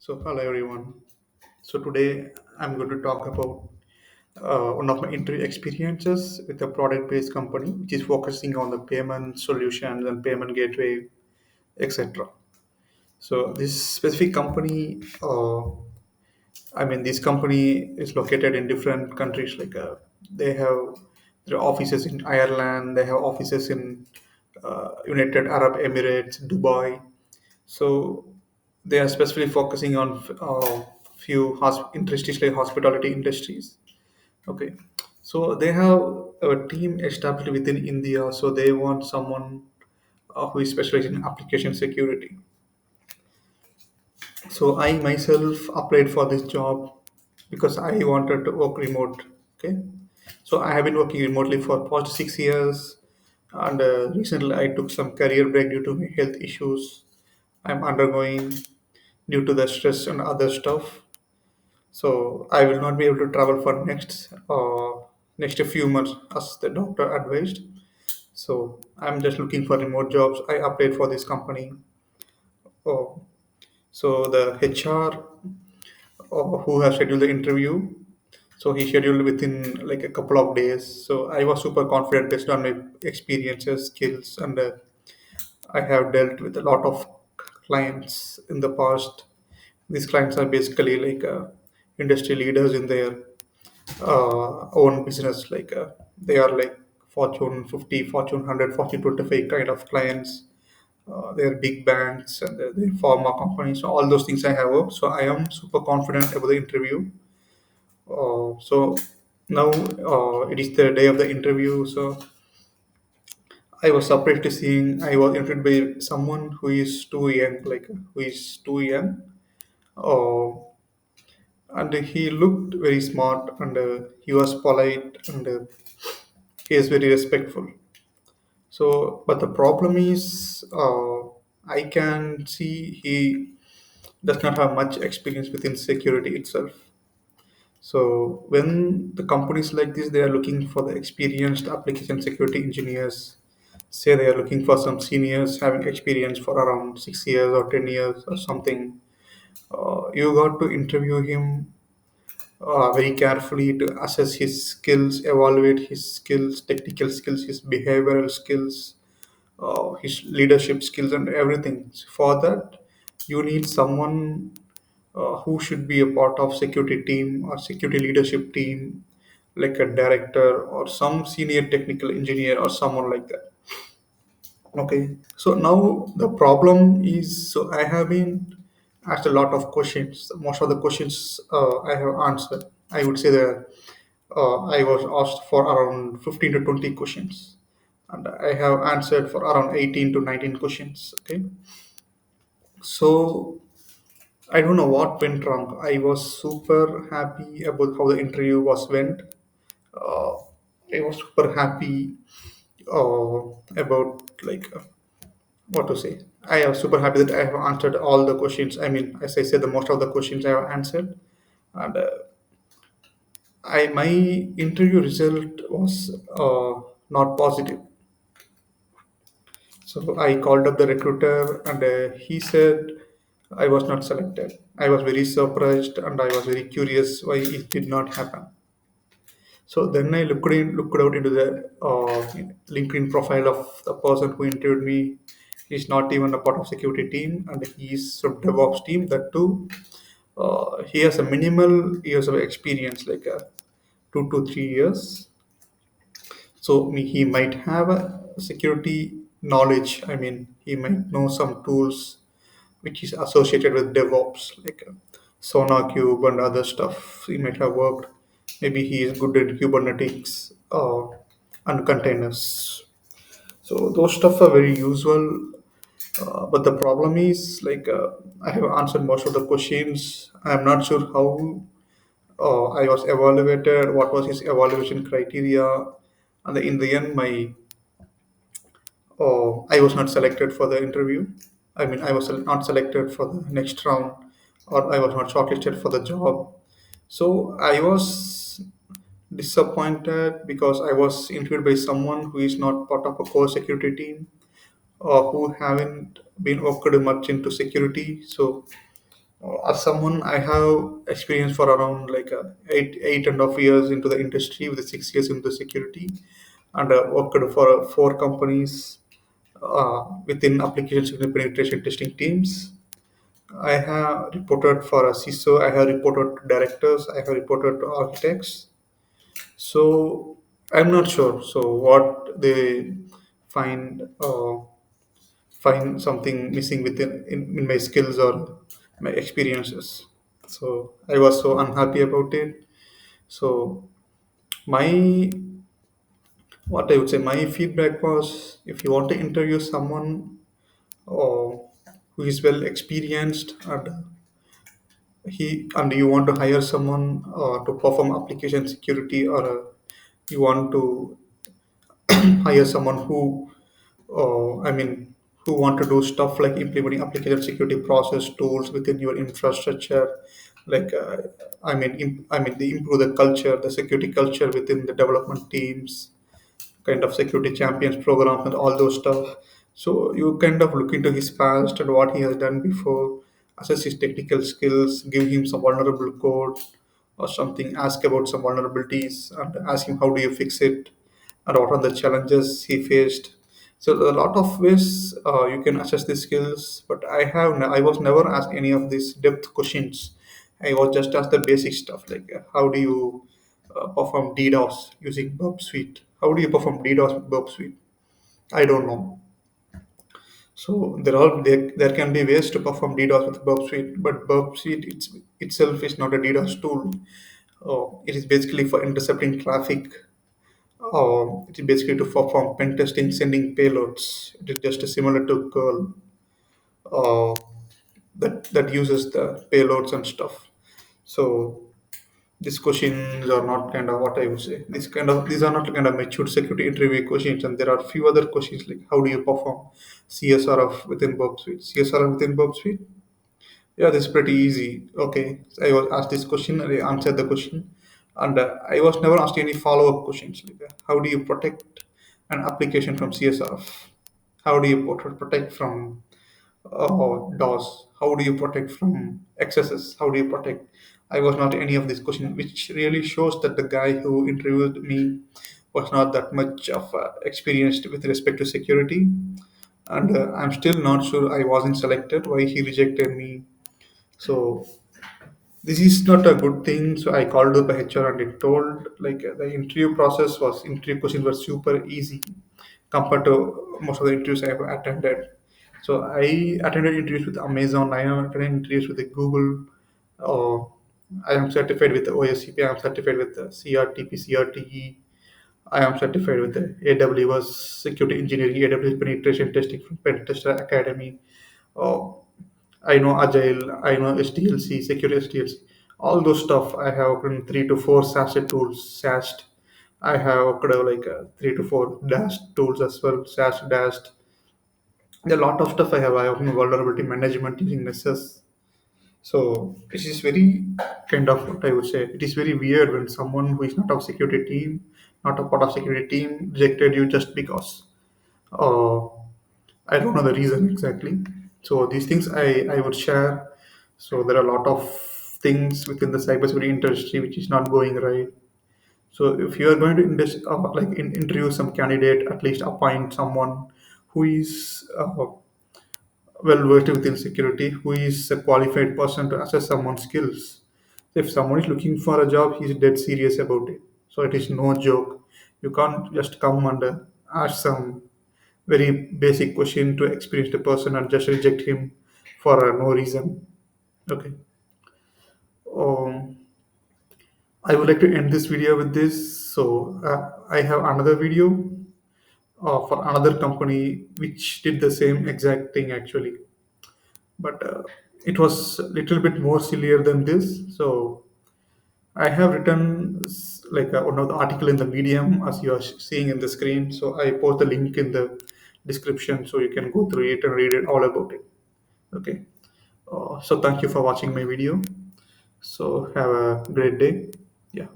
So, hello everyone. So, today I'm going to talk about one of my interview experiences with a product based company which is focusing on the payment solutions and payment gateway, etc. So, this specific company, this company is located in different countries. They have their offices in Ireland, they have offices in United Arab Emirates, Dubai. So they are specifically focusing on few industries like hospitality industries. Okay, so they have a team established within India. So they want someone who is specialized in application security. So I myself applied for this job because I wanted to work remote. Okay, so I have been working remotely for past 6 years, and recently I took some career break due to my health issues I'm undergoing due to the stress and other stuff. So I will not be able to travel for next a few months as the doctor advised. So I'm just looking for remote jobs. I applied for this company. Oh, so the HR who has scheduled the interview. So he scheduled within like a couple of days. So I was super confident based on my experiences, skills, and I have dealt with a lot of clients in the past. These clients are basically like industry leaders in their own business. They are like Fortune 50, Fortune 100, Fortune 25 kind of clients. They're big banks and they're pharma companies. So all those things I have worked. So I am super confident about the interview. So now it is the day of the interview. So I was surprised to seeing I was interviewed by someone who is too young, like who is too young. Uh, and he looked very smart and he was polite and he is very respectful. So, but the problem is, I can see he does not have much experience within security itself. So, when the companies like this, they are looking for the experienced application security engineers. Say they are looking for some seniors having experience for around 6 years or 10 years or something. You got to interview him very carefully to assess his skills, evaluate his skills, technical skills, his behavioral skills, his leadership skills, and everything. For that, you need someone who should be a part of security team or security leadership team, like a director or some senior technical engineer or someone like that. Okay, so now the problem is, so I have been asked a lot of questions. Most of the questions I have answered. I would say that I was asked for around 15 to 20 questions, and I have answered for around 18 to 19 questions. Okay, so I don't know what went wrong. I was super happy about how the interview was went. Uh, I was super happy about what to say. I am super happy that I have answered all the questions. I mean, as I said, the most of the questions I have answered, and I my interview result was not positive. So I called up the recruiter, and he said I was not selected. I was very surprised, and I was very curious why it did not happen. So then I looked out into the LinkedIn profile of the person who interviewed me. He's not even a part of security team, and he's from DevOps team. That too, he has a minimal years of experience, 2 to 3 years. So he might have a security knowledge. I mean, he might know some tools which is associated with DevOps, like SonarQube and other stuff. He might have worked. Maybe he is good at Kubernetes and containers. So those stuff are very usual. But the problem is, I have answered most of the questions. I'm not sure how I was evaluated. What was his evaluation criteria? And in the end, I was not selected for the interview. I mean, I was not selected for the next round, or I was not shortlisted for the job. So I was disappointed because I was interviewed by someone who is not part of a core security team or who haven't been worked much into security. So As someone, I have experience for around like 8.5 years into the industry with 6 years into security, and worked for four companies within application security penetration testing teams. I have reported for a CISO, I have reported to directors, I have reported to architects. So I'm not sure. So what they find find something missing within in my skills or my experiences. So I was so unhappy about it. So my what I would say my feedback was, if you want to interview someone uh, who is well experienced, and you want to hire someone to perform application security, or you want to hire someone who I mean, who want to do stuff like implementing application security process tools within your infrastructure, like they improve the culture, the security culture within the development teams, kind of security champions program and all those stuff. So you kind of look into his past and what he has done before, assess his technical skills, give him some vulnerable code or something, ask about some vulnerabilities and ask him how do you fix it and what are the challenges he faced. So there are a lot of ways you can assess the skills, but I was never asked any of these depth questions. I was just asked the basic stuff like how do you perform DDoS using Burp Suite? How do you perform DDoS with Burp Suite? I don't know. So there can be ways to perform DDoS with Burp Suite, but Burp Suite itself is not a DDoS tool. It is basically for intercepting traffic. It is basically to perform pen testing, sending payloads. It is just similar to curl uh, that uses the payloads and stuff. So these questions are not kind of what I would say. These are not kind of mature security interview questions, and there are few other questions like how do you perform CSRF within Burp Suite? CSRF within Burp Suite? Yeah, this is pretty easy. Okay, so I was asked this question, and I answered the question, and I was never asked any follow-up questions like how do you protect an application from CSRF? How do you protect from DOS? How do you protect from excesses? How do you protect? I was not any of these questions, which really shows that the guy who interviewed me was not that much of experienced with respect to security. And I'm still not sure I wasn't selected, why he rejected me. So this is not a good thing. So I called up the HR and it told like the interview questions were super easy compared to most of the interviews I have attended. So I attended interviews with Amazon. I have attended interviews with the Google. Uh, I am certified with the OSCP. I am certified with the CRTP, CRTE. I am certified with the AWS Security Engineering, AWS Penetration Testing from Pen Tester Academy. Uh, I know Agile, I know SDLC, Secure SDLC, all those stuff. I have written 3 to 4 SAST tools, SAST. I have worked like 3 to 4 DAST tools as well, SAST, DAST. There are a lot of stuff I have. I have vulnerability management using Nessus. So it is very kind of what I would say. It is very weird when someone who is not of security team, not a part of security team, rejected you just because. Uh, I don't know the reason exactly. So these things I would share. So there are a lot of things within the cybersecurity industry which is not going right. So if you are going to interview some candidate, at least appoint someone who is well versed within security, who is a qualified person to assess someone's skills. If someone is looking for a job, he's dead serious about it. So it is no joke. You can't just come and ask some very basic question to experience the person and just reject him for no reason. Okay. Um, I would like to end this video with this. So I have another video for another company which did the same exact thing actually, but it was a little bit more sillier than this. So I have written one of the article in the Medium as you are seeing in the screen. So I post the link in the description so you can go through it and read it all about it. Okay. So thank you for watching my video. So have a great day. Yeah.